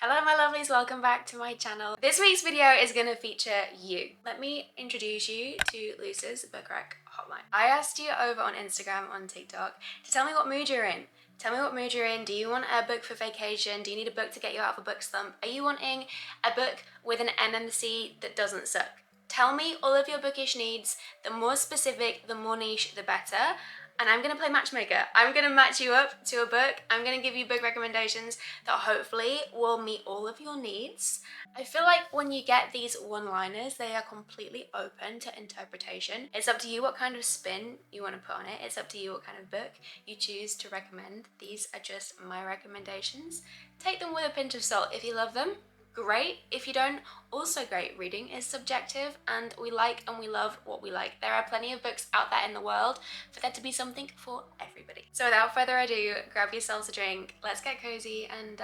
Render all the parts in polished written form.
Hello my lovelies, welcome back to my channel. This week's video is going to feature you. Let me introduce you to Luce's book rec hotline. I asked you over on Instagram, on TikTok, to tell me what mood you're in. Tell me what mood you're in. Do you want a book for vacation? Do you need a book to get you out of a book slump? Are you wanting a book with an MMC that doesn't suck? Tell me all of your bookish needs. The more specific, the more niche, the better. And I'm gonna play matchmaker. I'm gonna match you up to a book. I'm gonna give you book recommendations that hopefully will meet all of your needs. I feel like when you get these one-liners, they are completely open to interpretation. It's up to you what kind of spin you want to put on it. It's up to you what kind of book you choose to recommend. These are just my recommendations. Take them with a pinch of salt. If you love them, great. If you don't, also great. Reading is subjective and we like and we love what we like. There are plenty of books out there in the world for there to be something for everybody. So without further ado, grab yourselves a drink, let's get cozy, and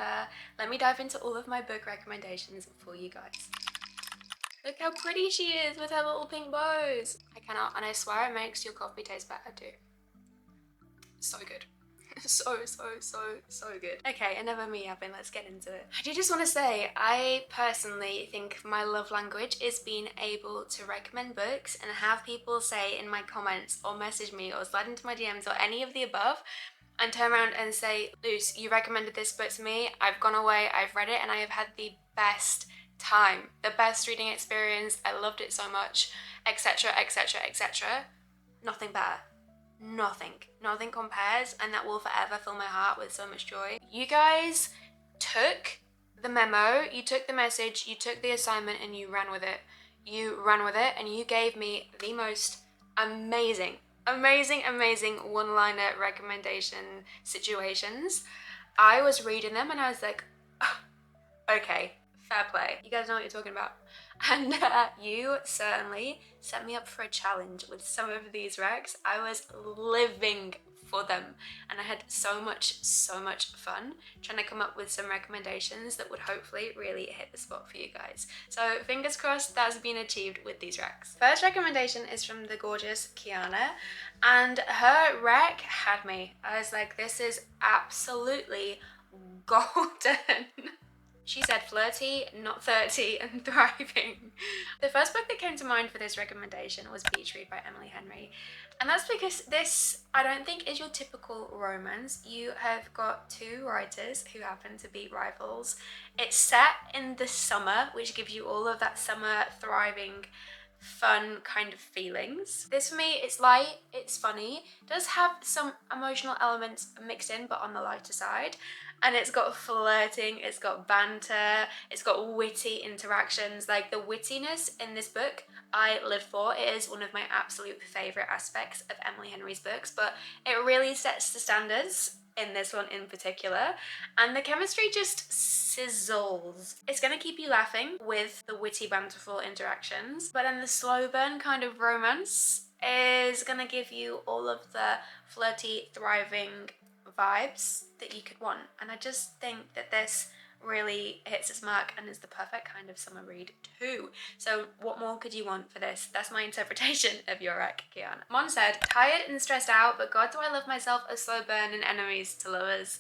let me dive into all of my book recommendations for you guys. Look how pretty she is with her little pink bows. I cannot, and I swear it makes your coffee taste better too. So good. So good. Okay, enough of me yapping, let's get into it. I do just want to say, I personally think my love language is being able to recommend books and have people say in my comments or message me or slide into my DMs or any of the above and turn around and say, Luce, you recommended this book to me, I've gone away, I've read it, and I have had the best time, the best reading experience, I loved it so much, etc, etc, etc. Nothing better. Nothing compares, and that will forever fill my heart with so much joy. You guys took the memo, you took the message, you took the assignment, and you ran with it. You ran with it, and you gave me the most amazing one-liner recommendation situations. I was reading them and I was like, oh, okay, fair play. You guys know what you're talking about. And you certainly set me up for a challenge with some of these recs. I was living for them and I had so much fun trying to come up with some recommendations that would hopefully really hit the spot for you guys. So fingers crossed that's been achieved with these recs. First recommendation is from the gorgeous Kiana, and her rec had me. I was like, this is absolutely golden. She said flirty, not 30, and thriving. The first book that came to mind for this recommendation was Beach Read by Emily Henry. And that's because this, I don't think, is your typical romance. You have got two writers who happen to be rivals. It's set in the summer, which gives you all of that summer thriving, fun kind of feelings. This for me, it's light, it's funny, it does have some emotional elements mixed in, but on the lighter side. And it's got flirting, it's got banter, it's got witty interactions. Like, the wittiness in this book, I live for. It is one of my absolute favourite aspects of Emily Henry's books, but it really sets the standards in this one in particular. And the chemistry just sizzles. It's gonna keep you laughing with the witty, banterful interactions, but then the slow burn kind of romance is gonna give you all of the flirty, thriving vibes that you could want. And I just think that this really hits its mark and is the perfect kind of summer read too. So what more could you want for this? That's my interpretation of your rec, Kiana. Mon said, tired and stressed out, but God, do I love myself a slow burn and enemies to lovers.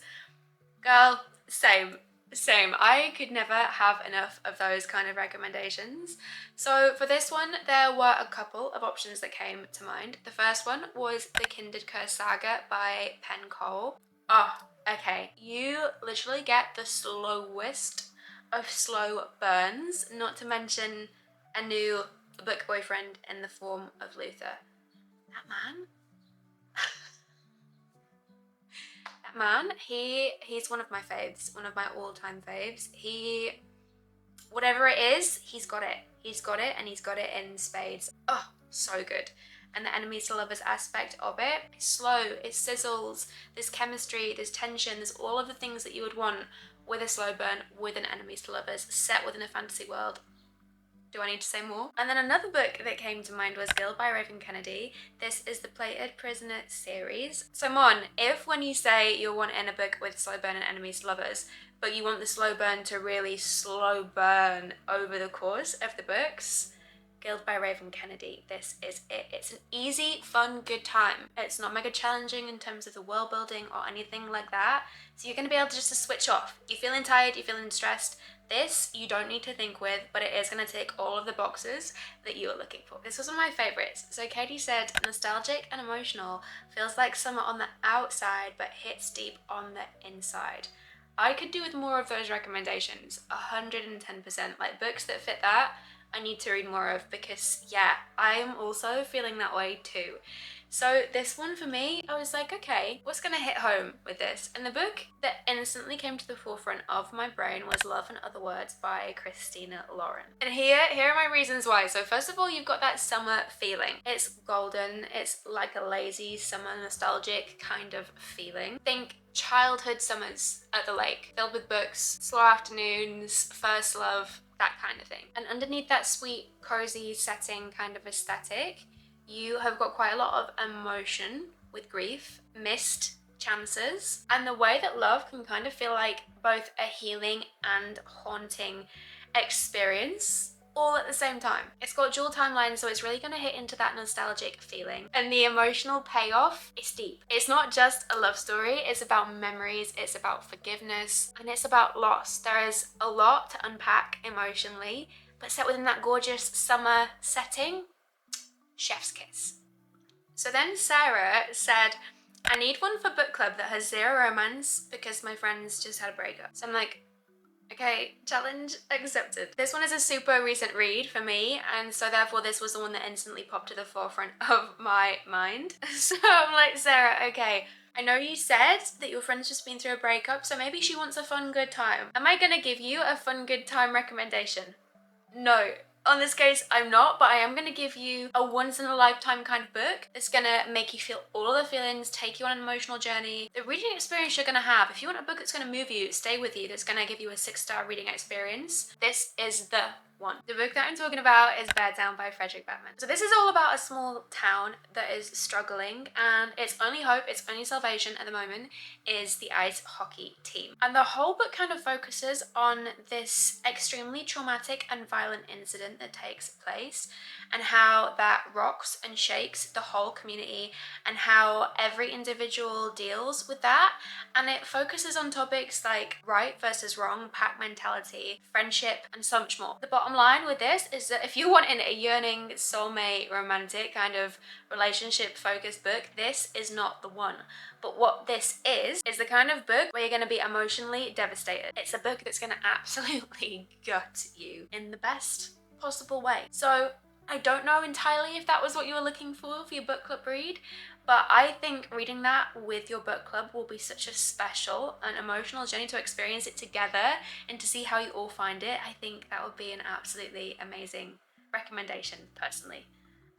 Girl, same. I could never have enough of those kind of recommendations. So for this one, there were a couple of options that came to mind. The first one was The Kindred Curse Saga by Penn Cole. Oh, okay. You literally get the slowest of slow burns, not to mention a new book boyfriend in the form of Luther. That man, he's one of my faves, one of my all-time faves. Whatever it is, he's got it and he's got it in spades. Oh, so good. And the enemies to lovers aspect of it, it's slow, it sizzles, there's chemistry, there's tension, there's all of the things that you would want with a slow burn, with an enemies to lovers, set within a fantasy world. Do I need to say more? And then another book that came to mind was Guild by Raven Kennedy. This is the Plated Prisoner series. So Mon, if when you say you're wanting a book with slow burn and enemies to lovers, but you want the slow burn to really slow burn over the course of the books, Guild by Raven Kennedy. This is it. It's an easy, fun, good time. It's not mega challenging in terms of the world building or anything like that. So you're going to be able to just switch off. You're feeling tired, you're feeling stressed. This you don't need to think with, but it is going to tick all of the boxes that you are looking for. This was one of my favorites. So Katie said, nostalgic and emotional, feels like summer on the outside, but hits deep on the inside. I could do with more of those recommendations, 110%. Like books that fit that, I need to read more of, because yeah, I am also feeling that way too. So this one for me, I was like, okay, what's gonna hit home with this? And the book that instantly came to the forefront of my brain was Love and Other Words by Christina Lauren. And here are my reasons why. So first of all, you've got that summer feeling. It's golden, it's like a lazy summer nostalgic kind of feeling. Think childhood summers at the lake, filled with books, slow afternoons, first love, that kind of thing. And underneath that sweet, cozy setting kind of aesthetic, you have got quite a lot of emotion with grief, missed chances, and the way that love can kind of feel like both a healing and haunting experience all at the same time. It's got dual timelines, so it's really going to hit into that nostalgic feeling. And the emotional payoff is deep. It's not just a love story, it's about memories, it's about forgiveness, and it's about loss. There is a lot to unpack emotionally, but set within that gorgeous summer setting, chef's kiss. So then Sarah said, I need one for book club that has zero romance because my friends just had a breakup. So I'm like, okay, challenge accepted. This one is a super recent read for me, and so therefore this was the one that instantly popped to the forefront of my mind. So I'm like, Sarah, okay, I know you said that your friend's just been through a breakup, so maybe she wants a fun, good time. Am I gonna give you a fun, good time recommendation? No. On this case, I'm not, but I am going to give you a once-in-a-lifetime kind of book that's going to make you feel all of the feelings, take you on an emotional journey. The reading experience you're going to have, if you want a book that's going to move you, stay with you, that's going to give you a 6-star reading experience, this is the one. The book that I'm talking about is Bear Down by Frederick Bateman. So this is all about a small town that is struggling, and its only hope, its only salvation at the moment is the ice hockey team. And the whole book kind of focuses on this extremely traumatic and violent incident that takes place, and how that rocks and shakes the whole community, and how every individual deals with that. And it focuses on topics like right versus wrong, pack mentality, friendship, and so much more. The bottom line with this is that if you want a yearning, soulmate, romantic kind of relationship focused book, this is not the one. But what this is the kind of book where you're going to be emotionally devastated. It's a book that's going to absolutely gut you in the best possible way. So I don't know entirely if that was what you were looking for your book club read, but I think reading that with your book club will be such a special and emotional journey to experience it together and to see how you all find it. I think that would be an absolutely amazing recommendation personally.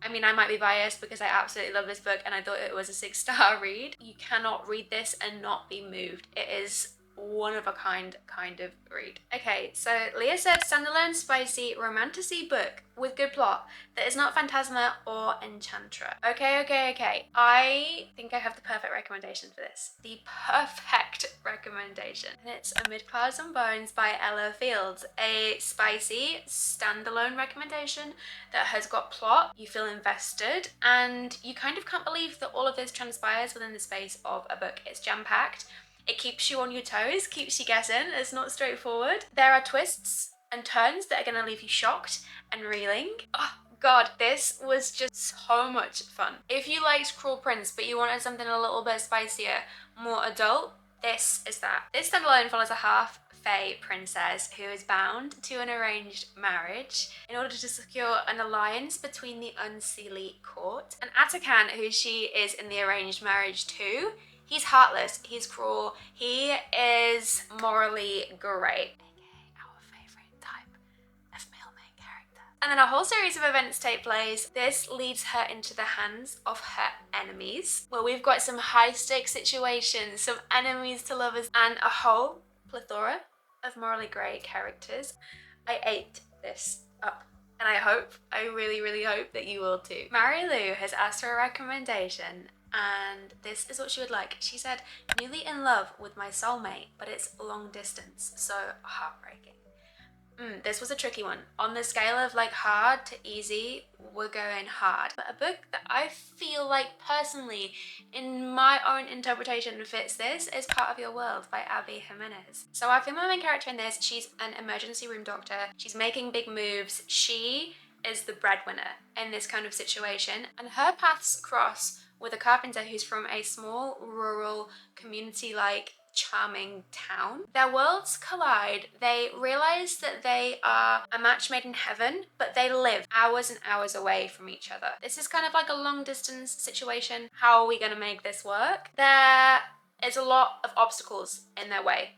I mean, I might be biased because I absolutely love this book and I thought it was a 6-star read. You cannot read this and not be moved. It is one of a kind of read. Okay, so Leah said standalone spicy romantasy book with good plot that is not phantasma or enchantra. Okay. I think I have the perfect recommendation for this. The perfect recommendation. And it's Amid Clouds and Bones by Ella Fields. A spicy standalone recommendation that has got plot, you feel invested, and you kind of can't believe that all of this transpires within the space of a book. It's jam-packed. It keeps you on your toes, keeps you guessing. It's not straightforward. There are twists and turns that are going to leave you shocked and reeling. Oh god, this was just so much fun. If you liked Cruel Prince but you wanted something a little bit spicier, more adult, this is that. This standalone follows a half fae princess who is bound to an arranged marriage in order to secure an alliance between the Unseelie court. And Atakan, who she is in the arranged marriage to, he's heartless, he's cruel, he is morally great. AKA our favourite type of male main character. And then a whole series of events take place. This leads her into the hands of her enemies, where we've got some high-stakes situations, some enemies to lovers, and a whole plethora of morally grey characters. I ate this up. And I really hope that you will too. Mary Lou has asked for a recommendation, and this is what she would like. She said, newly in love with my soulmate, but it's long distance, so heartbreaking. This was a tricky one. On the scale of like hard to easy, we're going hard. But a book that I feel like personally, in my own interpretation, fits this is Part of Your World by Abby Jimenez. So our female main character in this, she's an emergency room doctor. She's making big moves. She is the breadwinner in this kind of situation, and her paths cross with a carpenter who's from a small rural community like charming town. Their worlds collide. They realize that they are a match made in heaven, but they live hours and hours away from each other. This is kind of like a long distance situation. How are we going to make this work? There is a lot of obstacles in their way.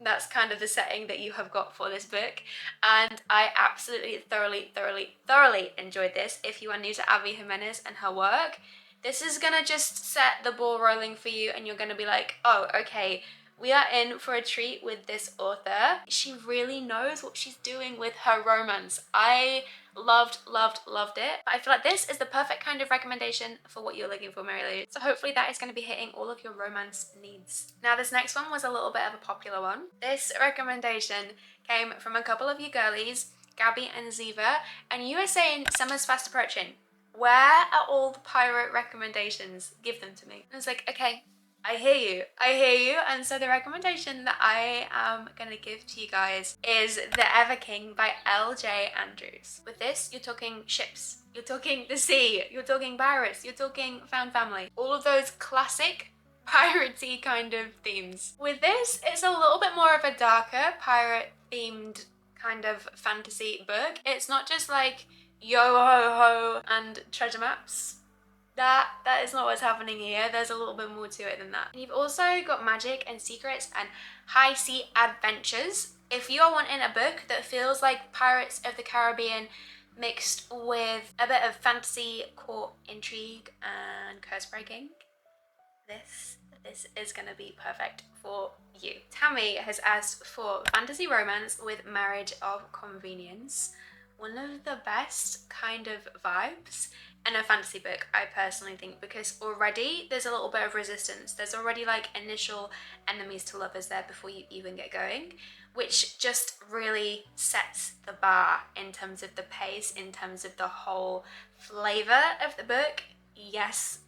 That's kind of the setting that you have got for this book, and I absolutely thoroughly enjoyed this. If you are new to Abby Jimenez and her work, this is gonna just set the ball rolling for you, and you're gonna be like, oh, okay, we are in for a treat with this author. She really knows what she's doing with her romance. I loved it. But I feel like this is the perfect kind of recommendation for what you're looking for, Mary Lou. So hopefully that is going to be hitting all of your romance needs. Now this next one was a little bit of a popular one. This recommendation came from a couple of you girlies, Gabby and Ziva, and you were saying summer's fast approaching. Where are all the pirate recommendations? Give them to me. And I was like, okay, I hear you. And so the recommendation that I am gonna give to you guys is The Ever King by L.J. Andrews. With this, you're talking ships, you're talking the sea, you're talking pirates, you're talking found family, all of those classic piratey kind of themes. With this, it's a little bit more of a darker pirate themed kind of fantasy book. It's not just like yo ho ho and treasure maps. That is not what's happening here. There's a little bit more to it than that. And you've also got magic and secrets and high sea adventures. If you are wanting a book that feels like Pirates of the Caribbean mixed with a bit of fantasy, court intrigue and curse breaking, this is gonna be perfect for you. Tammy has asked for fantasy romance with marriage of convenience. One of the best kind of vibes in a fantasy book, I personally think, because already there's a little bit of resistance. There's already like initial enemies to lovers there before you even get going, which just really sets the bar in terms of the pace, in terms of the whole flavor of the book. Yes,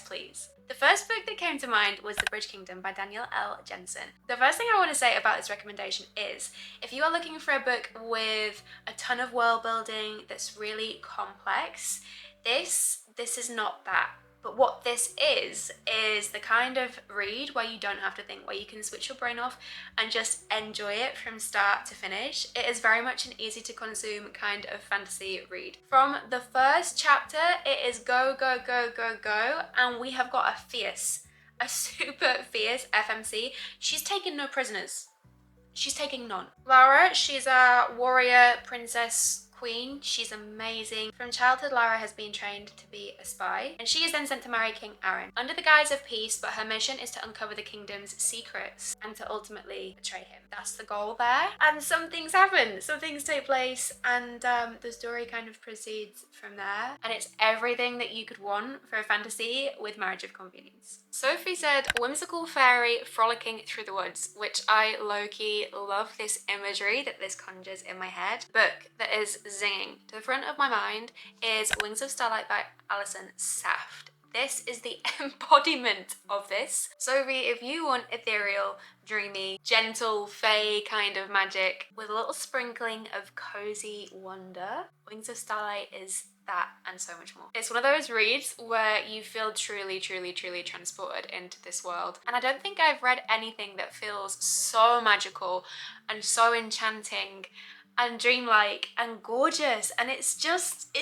please. The first book that came to mind was The Bridge Kingdom by Danielle L. Jensen. The first thing I want to say about this recommendation is, if you are looking for a book with a ton of world building that's really complex, this is not that. But what this is the kind of read where you don't have to think, where you can switch your brain off and just enjoy it from start to finish. It is very much an easy to consume kind of fantasy read. From the first chapter, it is go, and we have got a super fierce FMC. She's taken no prisoners. She's taking none. Lara, she's a warrior princess queen. She's amazing. From childhood, Lara has been trained to be a spy, and she is then sent to marry King Aaron under the guise of peace, but her mission is to uncover the kingdom's secrets and to ultimately betray him. That's the goal there. And some things happen, some things take place, and the story kind of proceeds from there. And it's everything that you could want for a fantasy with marriage of convenience. Sophie said, whimsical fairy frolicking through the woods, which I low-key love this imagery that this conjures in my head. Book that is zinging to the front of my mind is Wings of Starlight by Alison Saft. This is the embodiment of this. Sophie, if you want ethereal, dreamy, gentle, fae kind of magic with a little sprinkling of cozy wonder, Wings of Starlight is that and so much more. It's one of those reads where you feel truly transported into this world. And I don't think I've read anything that feels so magical and so enchanting and dreamlike and gorgeous, and it's just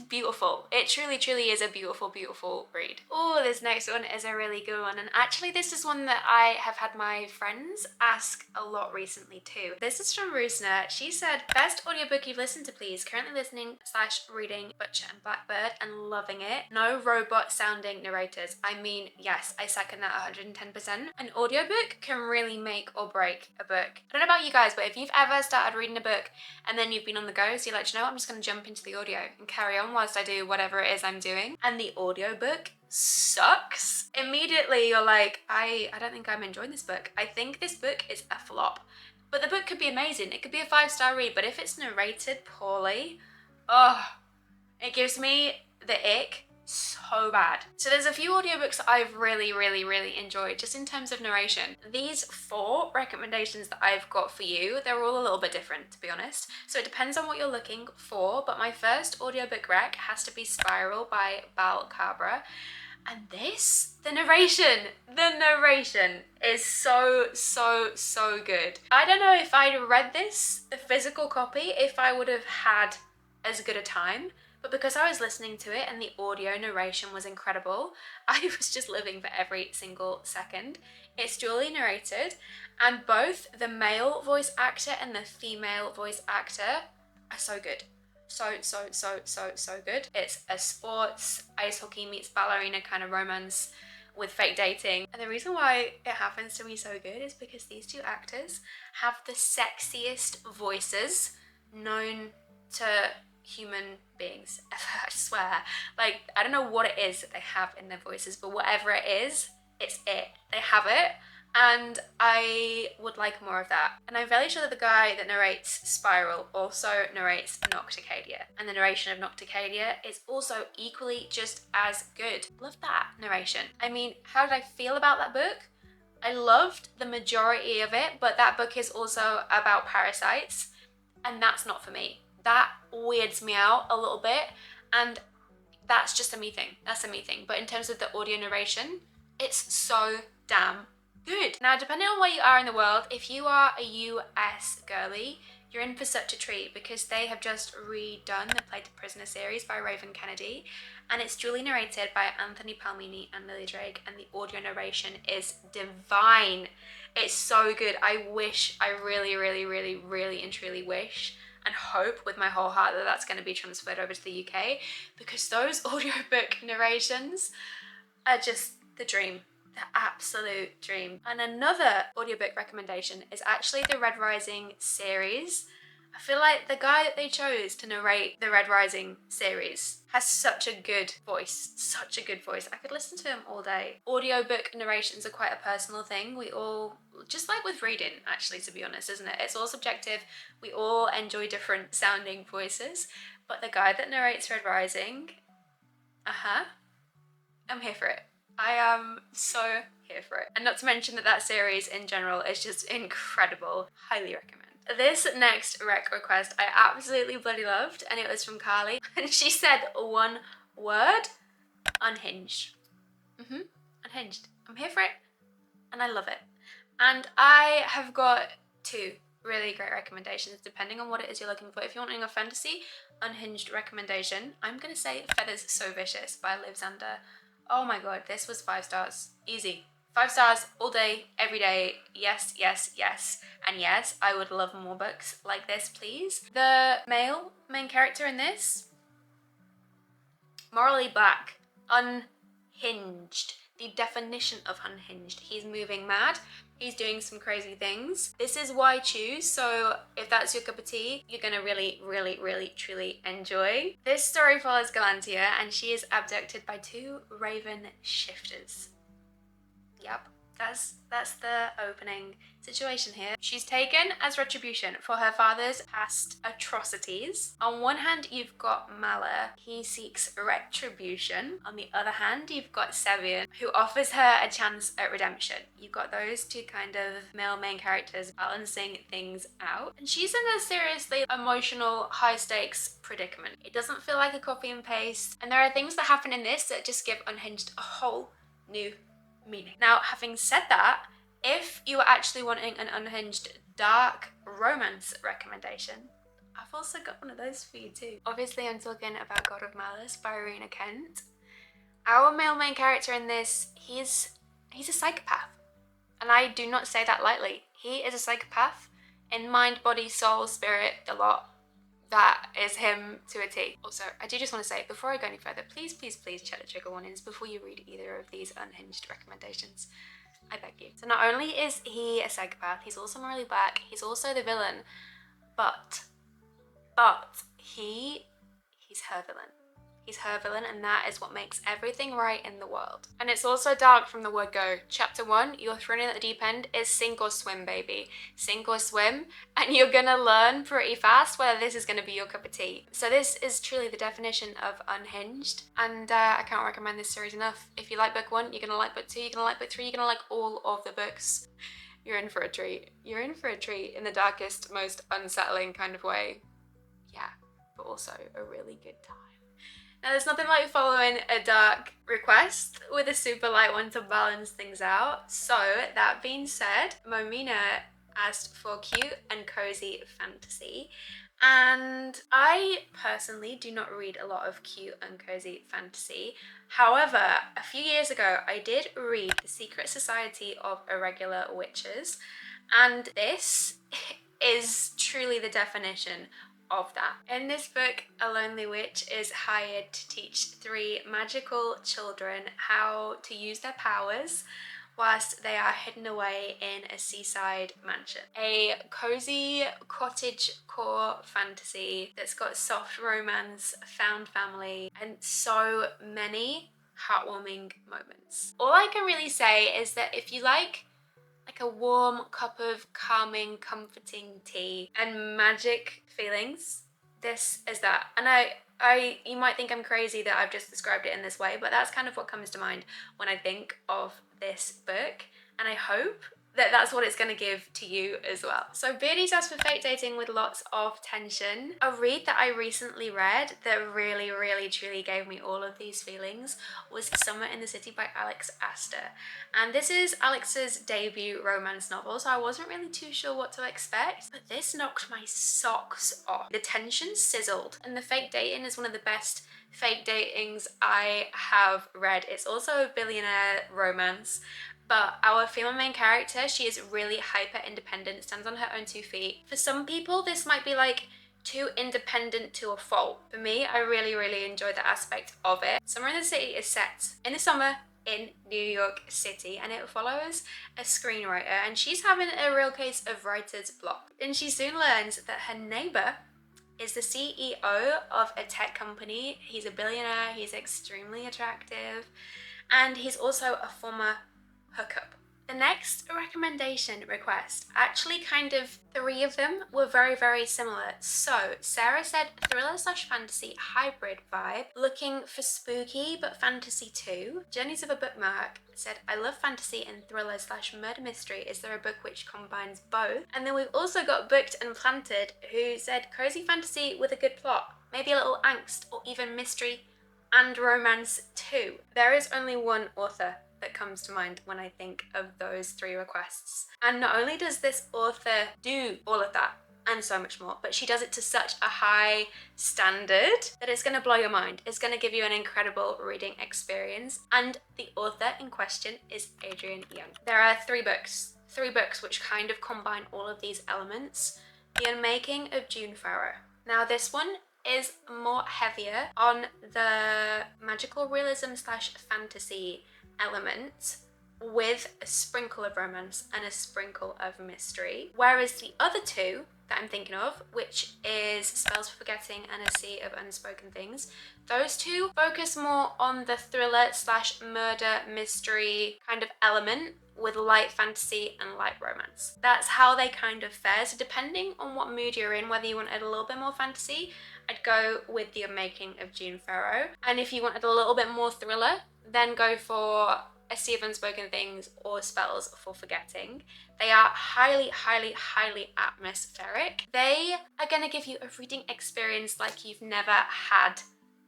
beautiful. It truly is a beautiful read. Oh, this next one is a really good one, and actually this is one that I have had my friends ask a lot recently too. This is from Rusna. She said, best audiobook you've listened to, please. Currently listening / reading Butcher and Blackbird and loving it. No robot sounding narrators. I mean, yes, I second that 110%. An audiobook can really make or break a book. I don't know about you guys, but if you've ever started reading a book and then you've been on the go, so you're like, you know what, I'm just going to jump into the audio and carry on whilst I do whatever it is I'm doing, and the audiobook sucks, immediately you're like, I don't think I'm enjoying this book. I think this book is a flop. But the book could be amazing. It could be a 5-star read, but if it's narrated poorly, oh, it gives me the ick so bad. So there's a few audiobooks that I've really enjoyed just in terms of narration. These 4 recommendations that I've got for you, they're all a little bit different, to be honest. So it depends on what you're looking for, but my first audiobook rec has to be Spiral by Bal Cabra. And this, the narration is so good. I don't know if I'd read this, the physical copy, if I would have had as good a time, but because I was listening to it and the audio narration was incredible, I was just living for every single second. It's dually narrated, and both the male voice actor and the female voice actor are so good. So good. It's a sports ice hockey meets ballerina kind of romance with fake dating. And the reason why it happens to be so good is because these 2 actors have the sexiest voices known to human beings ever, I swear. Like, I don't know what it is that they have in their voices, but whatever it is, it's it. They have it. And I would like more of that. And I'm fairly sure that the guy that narrates Spiral also narrates Nocticadia. And the narration of Nocticadia is also equally just as good. Love that narration. I mean, how did I feel about that book? I loved the majority of it, but that book is also about parasites, and that's not for me. That weirds me out a little bit, and that's just a me thing. That's a me thing. But in terms of the audio narration, it's so damn good. Now, depending on where you are in the world, if you are a US girly, you're in for such a treat because they have just redone the Play to Prisoner series by Raven Kennedy, and it's duly narrated by Anthony Palmini and Lily Drake, and the audio narration is divine. It's so good. I really and truly wish and hope with my whole heart that that's going to be transferred over to the UK, because those audiobook narrations are just the dream. The absolute dream. And another audiobook recommendation is actually the Red Rising series. I feel like the guy that they chose to narrate the Red Rising series has such a good voice. Such a good voice. I could listen to him all day. Audiobook narrations are quite a personal thing. We all, just like with reading, actually, to be honest, isn't it? It's all subjective. We all enjoy different sounding voices. But the guy that narrates Red Rising, I'm here for it. I am so here for it. And not to mention that series in general is just incredible. Highly recommend. This next rec request I absolutely bloody loved, and it was from Carly. And she said one word: unhinged. Unhinged. I'm here for it, and I love it. And I have got 2 really great recommendations depending on what it is you're looking for. If you're wanting a fantasy unhinged recommendation, I'm gonna say Feathers So Vicious by Liv Zander. Oh my god, this was 5 stars. Easy. 5 stars all day, every day. Yes. And yes, I would love more books like this, please. The male main character in this, morally black, unhinged. The definition of unhinged. He's moving mad. He's doing some crazy things. This is why choose, so if that's your cup of tea, you're gonna really truly enjoy. This story follows Galantia, and she is abducted by 2 raven shifters. Yep, that's the opening situation here. She's taken as retribution for her father's past atrocities. On one hand, you've got Mala. He seeks retribution. On the other hand, you've got Sevian, who offers her a chance at redemption. You've got those 2 kind of male main characters balancing things out. And she's in a seriously emotional, high-stakes predicament. It doesn't feel like a copy and paste. And there are things that happen in this that just give Unhinged a whole new meaning. Now, having said that, if you are actually wanting an unhinged dark romance recommendation, I've also got one of those for you too. Obviously, I'm talking about God of Malice by Rowena Kent. Our male main character in this, he's a psychopath. And I do not say that lightly. He is a psychopath in mind, body, soul, spirit, the lot. That is him to a T. Also, I do just want to say, before I go any further, please check the trigger warnings before you read either of these unhinged recommendations. I beg you. So not only is he a psychopath, he's also morally black, he's also the villain, but he's her villain. He's her villain, and that is what makes everything right in the world. And it's also dark from the word go. Chapter 1, you're thrown in at the deep end, is sink or swim, baby. Sink or swim, and you're gonna learn pretty fast whether this is gonna be your cup of tea. So this is truly the definition of unhinged, and I can't recommend this series enough. If you like book 1, you're gonna like book 2, you're gonna like book 3, you're gonna like all of the books. You're in for a treat. You're in for a treat in the darkest, most unsettling kind of way. Yeah, but also a really good time. Now, there's nothing like following a dark request with a super light one to balance things out. So, that being said, Momina asked for cute and cozy fantasy. And I personally do not read a lot of cute and cozy fantasy. However, a few years ago, I did read The Secret Society of Irregular Witches. And this is truly the definition of that. In this book, a lonely witch is hired to teach 3 magical children how to use their powers whilst they are hidden away in a seaside mansion. A cozy cottagecore fantasy that's got soft romance, found family, and so many heartwarming moments. All I can really say is that if you like a warm cup of calming, comforting tea and magic feelings, this is that. And you might think I'm crazy that I've just described it in this way, but that's kind of what comes to mind when I think of this book, and I hope that that's what it's going to give to you as well. So Beardy's asked for fake dating with lots of tension. A read that I recently read that really, really, truly gave me all of these feelings was Summer in the City by Alex Astor. And this is Alex's debut romance novel, so I wasn't really too sure what to expect, but this knocked my socks off. The tension sizzled, and the fake dating is one of the best fake datings I have read. It's also a billionaire romance, but our female main character, she is really hyper independent, stands on her own 2 feet. For some people, this might be like too independent to a fault. For me, I really, really enjoy that aspect of it. Summer in the City is set in the summer in New York City, and it follows a screenwriter, and she's having a real case of writer's block. And she soon learns that her neighbor is the CEO of a tech company. He's a billionaire, he's extremely attractive, and he's also a former hookup. The next recommendation request, actually kind of 3 of them were very, very similar. So Sarah said thriller/fantasy hybrid vibe, looking for spooky but fantasy too. Journeys of a Bookmark said, I love fantasy and thriller/murder mystery. Is there a book which combines both? And then we've also got Booked and Planted, who said cozy fantasy with a good plot, maybe a little angst or even mystery and romance too. There is only one author that comes to mind when I think of those 3 requests. And not only does this author do all of that and so much more, but she does it to such a high standard that it's going to blow your mind. It's going to give you an incredible reading experience. And the author in question is Adrienne Young. There are 3 books which kind of combine all of these elements. The Unmaking of June Farrow. Now this one is more heavier on the magical realism/fantasy element with a sprinkle of romance and a sprinkle of mystery. Whereas the other 2 that I'm thinking of, which is Spells for Forgetting and A Sea of Unspoken Things, those 2 focus more on the thriller/murder mystery kind of element with light fantasy and light romance. That's how they kind of fare. So depending on what mood you're in, whether you wanted a little bit more fantasy, I'd go with The Unmaking of June Farrow. And if you wanted a little bit more thriller, then go for A Sea of Unspoken Things or Spells for Forgetting. They are highly, highly, highly atmospheric. They are going to give you a reading experience like you've never had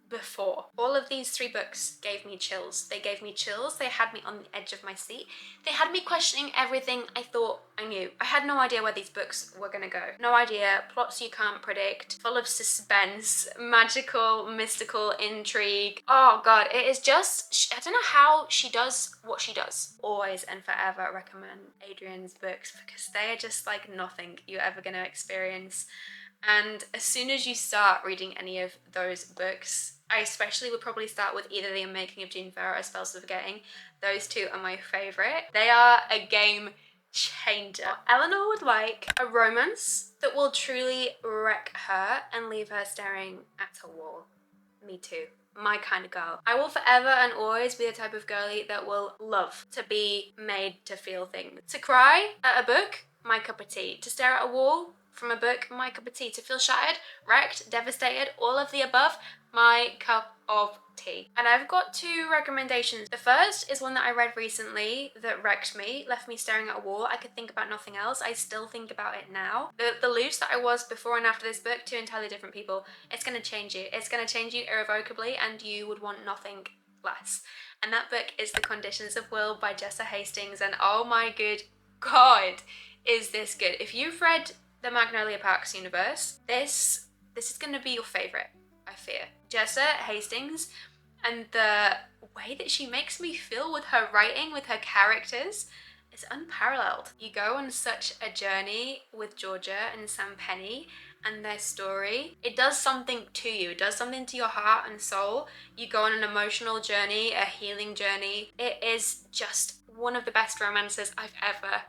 before. All of these 3 books gave me chills. They gave me chills. They had me on the edge of my seat. They had me questioning everything I thought I knew. I had no idea where these books were gonna go. No idea. Plots you can't predict. Full of suspense, magical, mystical intrigue. Oh god, it is just, I don't know how she does what she does. Always and forever recommend Adrienne's books because they are just like nothing you're ever gonna experience. And as soon as you start reading any of those books, I especially would probably start with either The Unmaking of June Farrow or Spells for Forgetting. Those 2 are my favourite. They are a game changer. Eleanor would like a romance that will truly wreck her and leave her staring at a wall. Me too. my kind of girl. I will forever and always be the type of girly that will love to be made to feel things. To cry at a book, my cup of tea. To stare at a wall from a book, my cup of tea. To feel shattered, wrecked, devastated, all of the above, my cup of tea. And I've got two recommendations. The first is one that I read recently that wrecked me, left me staring at a wall. I could think about nothing else. I still think about it now. The Luce that I was before and after this book, two entirely different people. It's going to change you. It's going to change you irrevocably, and you would want nothing less. And that book is The Conditions of Will by Jessa Hastings, and oh my good God, is this good. If you've read the Magnolia Parks universe, this is going to be your favourite, I fear. Jessa Hastings, and the way that she makes me feel with her writing, with her characters, is unparalleled. You go on such a journey with Georgia and Sam Penny and their story. It does something to you. It does something to your heart and soul. You go on an emotional journey, a healing journey. It is just one of the best romances I've ever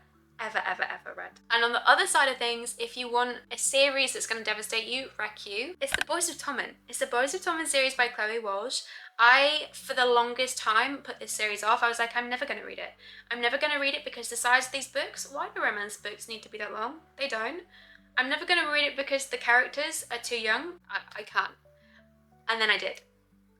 read. And on the other side of things, if you want a series that's going to devastate you, wreck you, it's The Boys of Tommen. It's the Boys of Tommen series by Chloe Walsh. I, for the longest time, put this series off. I was like, I'm never going to read it. I'm never going to read it because the size of these books, why do romance books need to be that long? They don't. I'm never going to read it because the characters are too young. I can't. And then I did.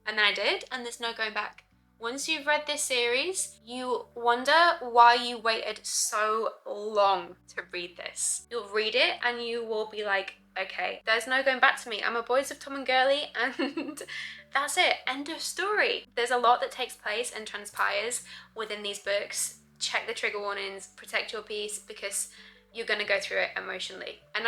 And there's no going back. Once you've read this series, you wonder why you waited so long to read this. You'll read it and you will be like, okay, there's no going back to me. I'm a Boys of Tom and girly, and that's it. End of story. There's a lot that takes place and transpires within these books. Check the trigger warnings, protect your peace, because you're going to go through it emotionally. And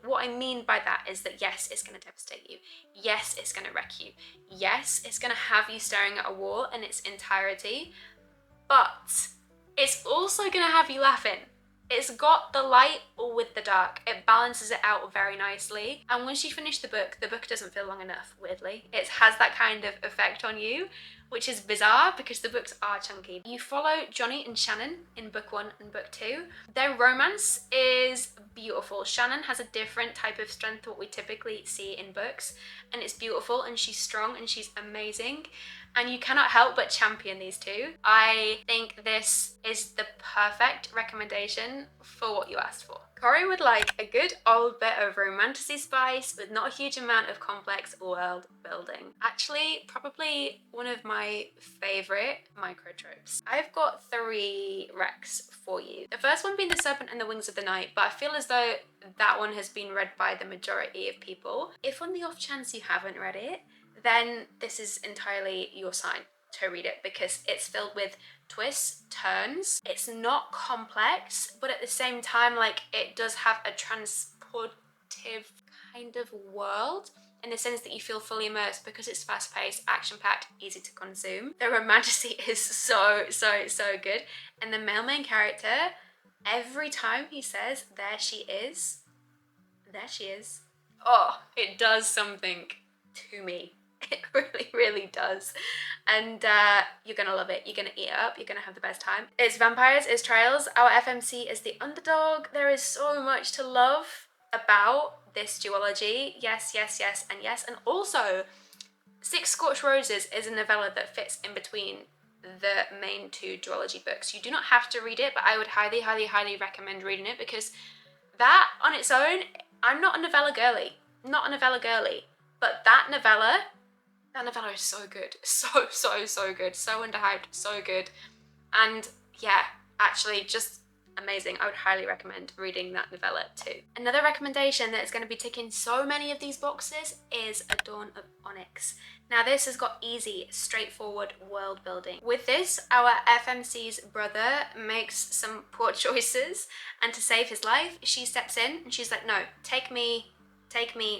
what I mean by that is that yes, it's going to devastate you. Yes, it's going to wreck you. Yes, it's going to have you staring at a wall in its entirety, but it's also going to have you laughing. It's got the light with the dark. It balances it out very nicely. And once you finish the book doesn't feel long enough, weirdly. It has that kind of effect on you, which is bizarre because the books are chunky. You follow Johnny and Shannon in book 1 and book 2. Their romance is beautiful. Shannon has a different type of strength to what we typically see in books, and it's beautiful, and she's strong and she's amazing. And you cannot help but champion these two. I think this is the perfect recommendation for what you asked for. Corey would like a good old bit of romantasy spice with not a huge amount of complex world building. Actually, probably one of my favourite micro tropes. I've got 3 recs for you. The first one being The Serpent and the Wings of the Night, but I feel as though that one has been read by the majority of people. If on the off chance you haven't read it, then this is entirely your sign to read it, because it's filled with twists, turns. It's not complex, but at the same time, like, it does have a transportive kind of world in the sense that you feel fully immersed because it's fast-paced, action-packed, easy to consume. The romantasy is so good. And the male main character, every time he says, there she is, oh, it does something to me. It really does. And you're gonna love it. You're gonna eat it up. You're gonna have the best time. It's vampires, it's trials. Our FMC is the underdog. There is so much to love about this duology. Yes, and yes. And also, Six Scorched Roses is a novella that fits in between the main 2 duology books. You do not have to read it, but I would highly recommend reading it, because that on its own, I'm not a novella girly. But that novella is so good. So good. So underhyped, so good. And yeah, actually just amazing. I would highly recommend reading that novella too. Another recommendation that is going to be ticking so many of these boxes is A Dawn of Onyx. Now this has got easy, straightforward world building. With this, our FMC's brother makes some poor choices, and to save his life, she steps in and she's like, no, take me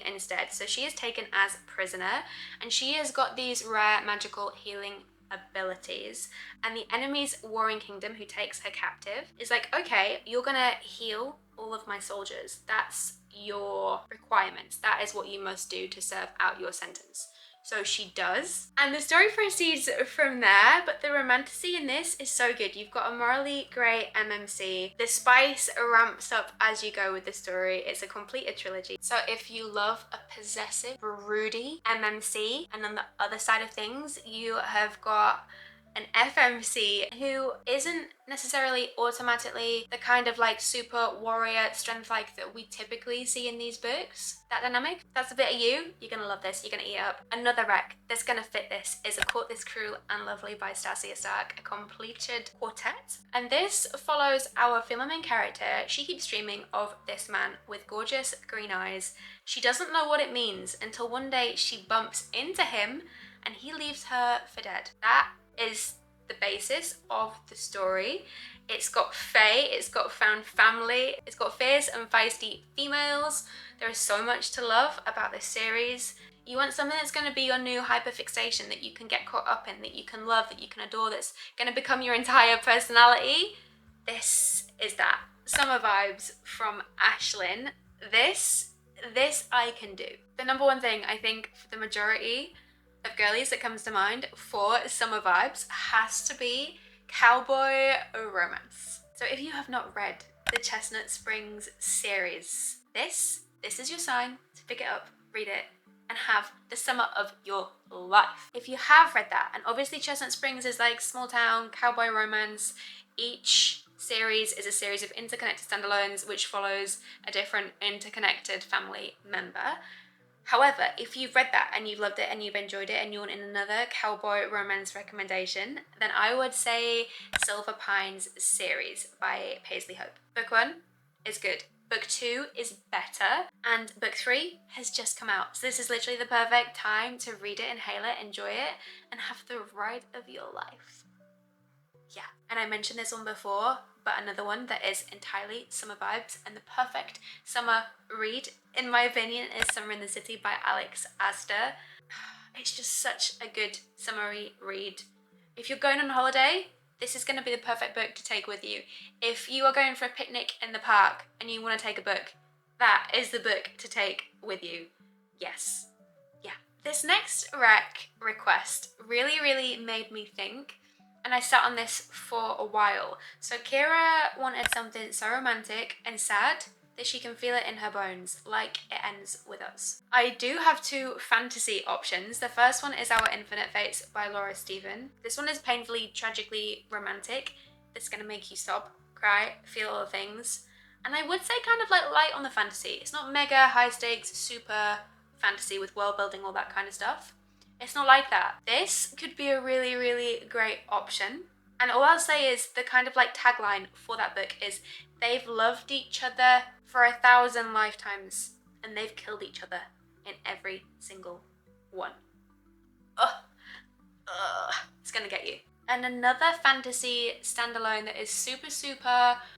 instead. So she is taken as prisoner, and she has got these rare magical healing abilities, and the enemy's warring kingdom, who takes her captive, is like, okay, you're gonna heal all of my soldiers. That's your requirements. That is what you must do to serve out your sentence. So she does. And the story proceeds from there, but the romantasy in this is so good. You've got a morally grey MMC. The spice ramps up as you go with the story. It's a complete trilogy. So if you love a possessive, broody MMC, and on the other side of things, you have got an FMC who isn't necessarily automatically the kind of like super warrior strength like that we typically see in these books. That dynamic, that's a bit of you. You're gonna love this, you're gonna eat it up. Another rec that's gonna fit this is A Court This Cruel and Lovely by Stacia Stark, a completed quartet. And this follows our female main character. She keeps dreaming of this man with gorgeous green eyes. She doesn't know what it means until one day she bumps into him and he leaves her for dead. That is the basis of the story. It's got fae, it's got found family, it's got fierce and feisty females. There is so much to love about this series. You want something that's going to be your new hyperfixation, that you can get caught up in, that you can love, that you can adore, that's going to become your entire personality. This is that. Summer vibes from Ashlyn. This I can do. The number one thing I think for the majority of girlies that comes to mind for summer vibes has to be cowboy romance. So if you have not read the Chestnut Springs series, this is your sign to pick it up, read it, and have the summer of your life. If you have read that, and obviously Chestnut Springs is like small town cowboy romance, each series is a series of interconnected standalones which follows a different interconnected family member. However, if you've read that and you've loved it and you've enjoyed it and you want another cowboy romance recommendation, then I would say Silver Pines series by Paisley Hope. Book 1 is good. Book 2 is better. And book 3 has just come out. So this is literally the perfect time to read it, inhale it, enjoy it, and have the ride of your life. Yeah. And I mentioned this one before, but another one that is entirely summer vibes and the perfect summer read, in my opinion, is Summer in the City by Alex Astor. It's just such a good summery read. If you're going on holiday, this is going to be the perfect book to take with you. If you are going for a picnic in the park and you want to take a book, that is the book to take with you. Yes. Yeah. This next request really made me think. And I sat on this for a while. So Kira wanted something so romantic and sad that she can feel it in her bones, like it ends with us. I do have 2 fantasy options. The first one is Our Infinite Fates by Laura Stephen. This one is painfully, tragically romantic. It's gonna make you sob, cry, feel all the things. And I would say kind of like light on the fantasy. It's not mega high stakes, super fantasy with world building, all that kind of stuff. It's not like that. This could be a really great option. And all I'll say is the kind of like tagline for that book is they've loved each other for 1,000 lifetimes and they've killed each other in every single one. It's gonna get you. And another fantasy standalone that is super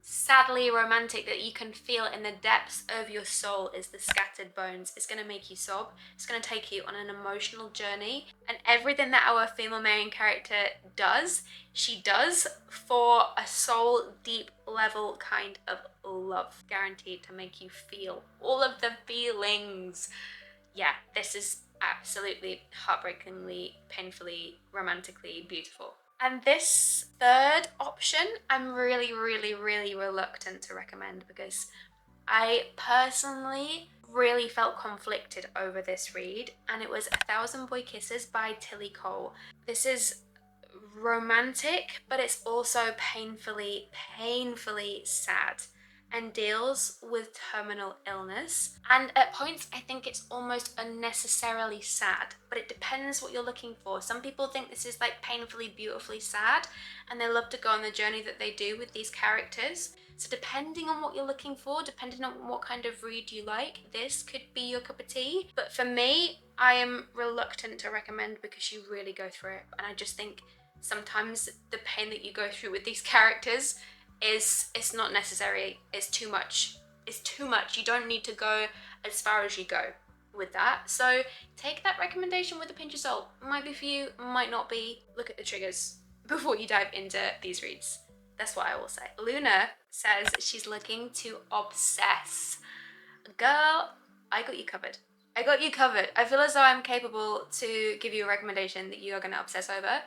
sadly romantic that you can feel in the depths of your soul is The Scattered Bones. It's going to make you sob. It's going to take you on an emotional journey. And everything that our female main character does, she does for a soul deep level kind of love. Guaranteed to make you feel all of the feelings. Yeah, this is absolutely heartbreakingly, painfully, romantically beautiful. And this third option, I'm really reluctant to recommend because I personally really felt conflicted over this read, and it was 1,000 Boy Kisses by Tilly Cole. This is romantic, but it's also painfully sad and deals with terminal illness. And at points, I think it's almost unnecessarily sad, but it depends what you're looking for. Some people think this is like painfully, beautifully sad, and they love to go on the journey that they do with these characters. So depending on what you're looking for, depending on what kind of read you like, this could be your cup of tea. But for me, I am reluctant to recommend because you really go through it. And I just think sometimes the pain that you go through with these characters it's not necessary. It's too much. You don't need to go as far as you go with that. So take that recommendation with a pinch of salt. Might be for you, might not be. Look at the triggers before you dive into these reads. That's what I will say. Luna says she's looking to obsess. Girl, I got you covered. I got you covered. I feel as though I'm capable to give you a recommendation that you are going to obsess over.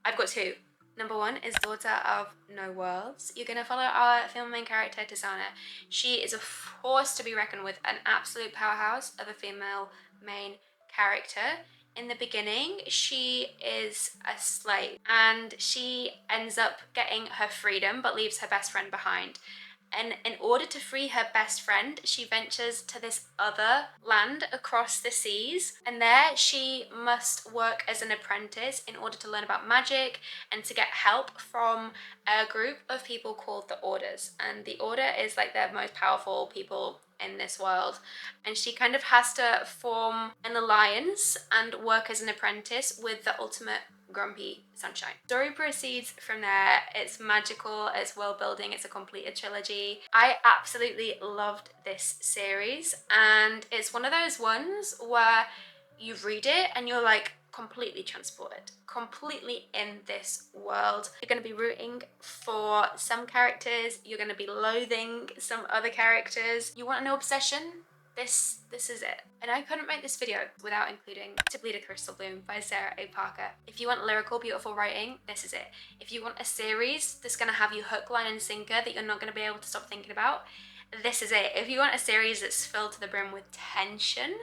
I've got two. Number one is Daughter of No Worlds. You're going to follow our film main character, Tisana. She is a force to be reckoned with, an absolute powerhouse of a female main character. In the beginning, she is a slave and she ends up getting her freedom but leaves her best friend behind. And in order to free her best friend, she ventures to this other land across the seas. And there she must work as an apprentice in order to learn about magic and to get help from a group of people called the Orders. And the Order is like the most powerful people in this world. And she kind of has to form an alliance and work as an apprentice with the ultimate grumpy sunshine. Story proceeds from there. It's magical, it's world building, it's a completed trilogy. I absolutely loved this series, and it's one of those ones where you read it and you're like completely transported, completely in this world. You're going to be rooting for some characters, you're going to be loathing some other characters. You want an obsession? This is it. And I couldn't make this video without including To Bleed a Crystal Bloom by Sarah A. Parker. If you want lyrical, beautiful writing, this is it. If you want a series that's going to have you hook, line and sinker that you're not going to be able to stop thinking about, this is it. If you want a series that's filled to the brim with tension,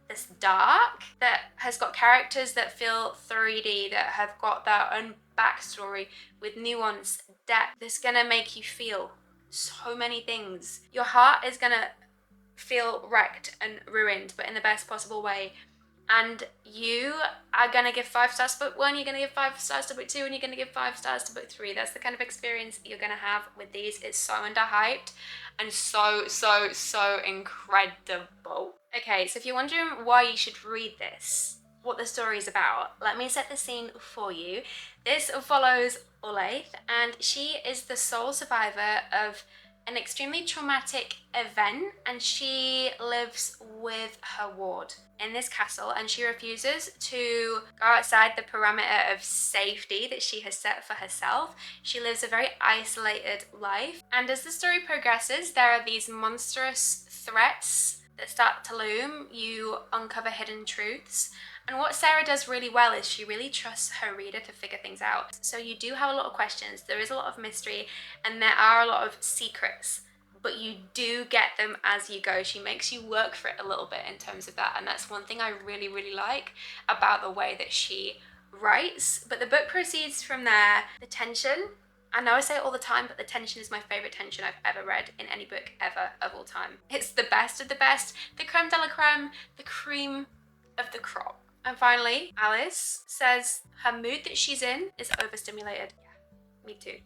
that's dark, that has got characters that feel 3D, that have got their own backstory with nuance, depth, that's going to make you feel so many things. Your heart is going to feel wrecked and ruined, but in the best possible way. And you are going to give 5 stars to book 1, you're going to give 5 stars to book 2, and you're going to give 5 stars to book 3. That's the kind of experience you're going to have with these. It's so underhyped and so incredible. Okay, so if you're wondering why you should read this, what the story is about, let me set the scene for you. This follows Olathe, and she is the sole survivor of an extremely traumatic event, and she lives with her ward in this castle, and she refuses to go outside the parameter of safety that she has set for herself. She lives a very isolated life, and as the story progresses, there are these monstrous threats that start to loom. You uncover hidden truths. And what Sarah does really well is she really trusts her reader to figure things out. So you do have a lot of questions, there is a lot of mystery, and there are a lot of secrets, but you do get them as you go. She makes you work for it a little bit in terms of that, and that's one thing I really like about the way that she writes. But the book proceeds from there. The tension, I know I say it all the time, but the tension is my favourite tension I've ever read in any book ever of all time. It's the best of the best, the creme de la creme, the cream of the crop. And finally, Alice says her mood that she's in is overstimulated. Yeah, me too.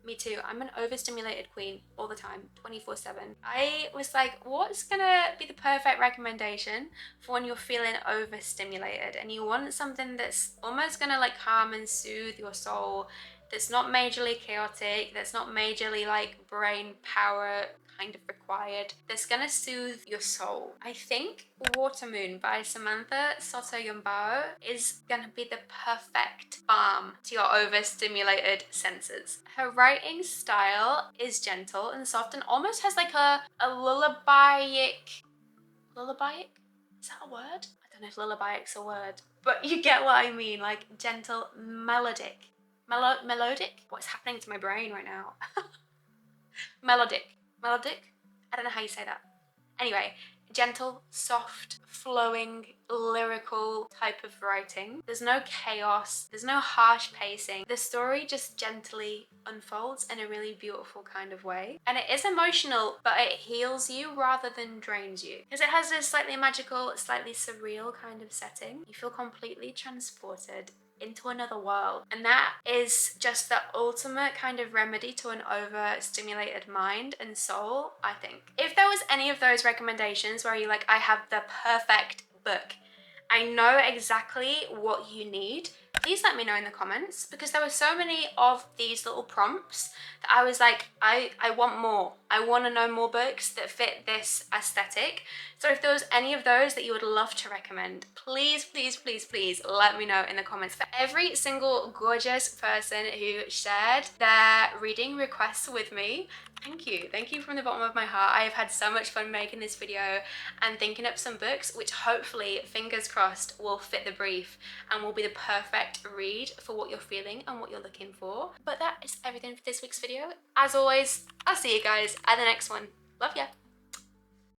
Me too. I'm an overstimulated queen all the time, 24/7. I was like, what's gonna be the perfect recommendation for when you're feeling overstimulated and you want something that's almost gonna like calm and soothe your soul, that's not majorly chaotic, that's not majorly like brain power kind of required, that's gonna soothe your soul. I think Watermoon by Samantha Sotoyombao is gonna be the perfect balm to your overstimulated senses. Her writing style is gentle and soft and almost has like a lullabyic, is that a word? I don't know if lullabyic's a word, but you get what I mean, like gentle, melodic. Melodic? What's happening to my brain right now? Melodic. I don't know how you say that. Anyway, gentle, soft, flowing, lyrical type of writing. There's no chaos, there's no harsh pacing. The story just gently unfolds in a really beautiful kind of way. And it is emotional, but it heals you rather than drains you. Because it has a slightly magical, slightly surreal kind of setting. You feel completely transported into another world, and that is just the ultimate kind of remedy to an overstimulated mind and soul, I think. If there was any of those recommendations where you're like, I have the perfect book, I know exactly what you need please let me know in the comments, because there were so many of these little prompts that I was like, I want more. I want to know more books that fit this aesthetic. So if there was any of those that you would love to recommend, please, please, please, please let me know in the comments. For every single gorgeous person who shared their reading requests with me, thank you. Thank you from the bottom of my heart. I have had so much fun making this video and thinking up some books which hopefully, fingers crossed, will fit the brief and will be the perfect read for what you're feeling and what you're looking for. But that is everything for this week's video. As always, I'll see you guys at the next one. Love ya.